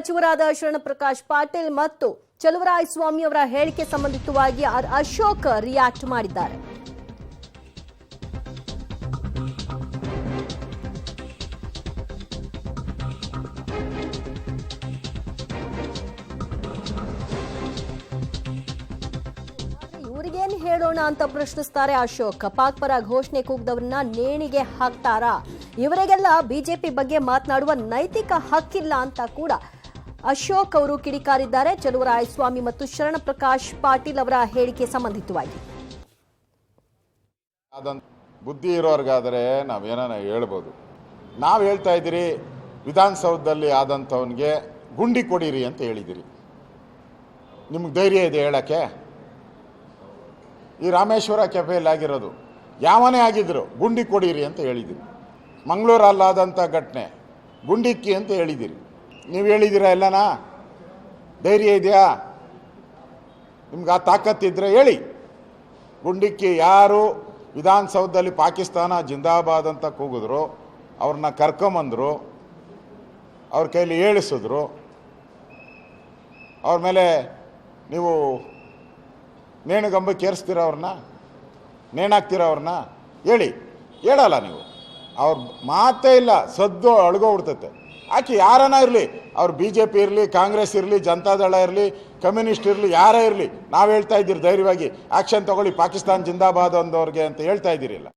ಸಚಿವರಾದ ಶರಣಪ್ರಕಾಶ್ ಪಾಟೀಲ್ ಮತ್ತು ಚಲುವರಾಯಸ್ವಾಮಿ ಅವರ ಹೇಳಿಕೆ ಸಂಬಂಧಿತವಾಗಿ ಅಶೋಕ್ ರಿಯಾಕ್ಟ್ ಮಾಡಿದ್ದಾರೆ. ಇವರಿಗೇನು ಹೇಳೋಣ ಅಂತ ಪ್ರಶ್ನಿಸ್ತಾರೆ ಅಶೋಕ್. ಪಾಕ್ ಪರ ಘೋಷಣೆ ಕೂಗಿದವರನ್ನ ನೇಣಿಗೆ ಹಾಕ್ತಾರಾ? ಇವರಿಗೆಲ್ಲ ಬಿಜೆಪಿ ಬಗ್ಗೆ ಮಾತನಾಡುವ ನೈತಿಕ ಹಕ್ಕಿಲ್ಲ ಅಂತ ಕೂಡ ಅಶೋಕ್ ಅವರು ಕಿಡಿಕಾರಿದ್ದಾರೆ. ಚಲುವರಾಯಸ್ವಾಮಿ ಮತ್ತು ಶರಣಪ್ರಕಾಶ್ ಪಾಟೀಲ್ ಅವರ ಹೇಳಿಕೆ ಸಂಬಂಧಿತವಾಗಿ ಬುದ್ಧಿ ಇರೋರ್ಗಾದರೆ ನಾವೇನ ಹೇಳ್ಬೋದು. ನಾವು ಹೇಳ್ತಾ ಇದ್ದೀರಿ ವಿಧಾನಸೌಧದಲ್ಲಿ ಆದಂಥವನಿಗೆ ಗುಂಡಿ ಕೊಡಿರಿ ಅಂತ ಹೇಳಿದಿರಿ. ನಿಮ್ಗೆ ಧೈರ್ಯ ಇದೆ ಹೇಳಕ್ಕೆ? ಈ ರಾಮೇಶ್ವರ ಕೆಫೆಯಲ್ಲಿ ಆಗಿರೋದು ಯಾವನೇ ಆಗಿದ್ರು ಗುಂಡಿ ಕೊಡಿರಿ ಅಂತ ಹೇಳಿದಿರಿ. ಮಂಗಳೂರಲ್ಲಾದಂಥ ಘಟನೆ ಗುಂಡಿಕ್ಕಿ ಅಂತ ಹೇಳಿದಿರಿ. ನೀವು ಹೇಳಿದ್ದೀರಾ ಎಲ್ಲನಾ? ಧೈರ್ಯ ಇದೆಯಾ ನಿಮ್ಗೆ? ಆ ತಾಕತ್ತಿದ್ರೆ ಹೇಳಿ. ಗುಂಡಿಕ್ಕಿ ಯಾರು ವಿಧಾನಸೌಧದಲ್ಲಿ ಪಾಕಿಸ್ತಾನ ಜಿಂದಾಬಾದ್ ಅಂತ ಕೂಗಿದ್ರು, ಅವ್ರನ್ನ ಕರ್ಕೊಂಬಂದರು, ಅವ್ರ ಕೈಲಿ ಹೇಳಿಸಿದ್ರು, ಅವ್ರ ಮೇಲೆ ನೀವು ನೇಣುಗಂಬಕ್ಕೆ ಏರಿಸ್ತೀರ, ಅವ್ರನ್ನ ನೇಣಾಕ್ತೀರ, ಅವ್ರನ್ನ ಹೇಳಿ. ಹೇಳಲ್ಲ ನೀವು. ಅವ್ರ ಮಾತೇ ಇಲ್ಲ, ಸದ್ದು ಅಳ್ಗೋಗ್ಬಿಡ್ತೈತೆ. ಆಕೆ ಯಾರನ್ನ ಇರಲಿ, ಅವ್ರು BJP ಇರಲಿ, ಕಾಂಗ್ರೆಸ್ ಇರಲಿ, ಜನತಾದಳ ಇರಲಿ, ಕಮ್ಯುನಿಸ್ಟ್ ಇರಲಿ, ಯಾರೇ ಇರಲಿ, ನಾವು ಹೇಳ್ತಾ ಇದ್ದೀರಿ ಧೈರ್ಯವಾಗಿ ಆ್ಯಕ್ಷನ್ ತಗೊಳ್ಳಿ ಪಾಕಿಸ್ತಾನ ಜಿಂದಾಬಾದ್ ಅಂದವ್ರಿಗೆ ಅಂತ ಹೇಳ್ತಾ ಇದ್ದೀರಿಲ್ಲ.